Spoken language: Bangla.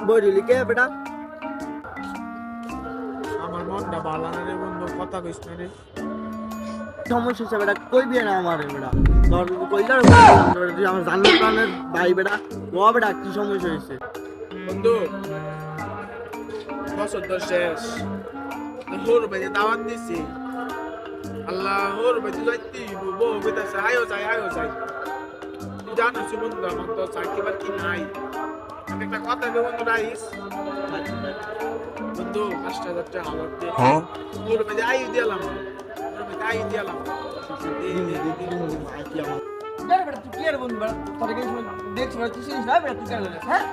বইলি কে বেটা? আমার মনটা ভালো না রে বন্ধু, কথা কইস না রে। সমস্যা হচ্ছে বেটা, কইবি না আমার বেটা। তোর কইলা তুই আমার জান্নাত প্রাণের ভাই বেটা। ও বেটা কি সমস্যা হয়েছে? বন্ধু বছর তো শেষ, হোর বাইতে দাওয়াত দিছি। আল্লাহ হোর বাইতে যাইতি বউ কইতাছে আয়ো যাই আয়ো যাই। তুই জানিস বন্ধু আমার তো চাকরি বাকরি নাই। আমি একটা কথা কই বন্ধু রাইস, বন্ধু ৫,০০০ টাকা আমার দে। হোর বাইতে আই দিলাম, হোর বাইতে আই দিলাম। বেটা তুই কি আর বন্ধু বেটা? তোর দেখছিস তুই চিনিস না বেটা, তুই কেন জানিস? হ্যাঁ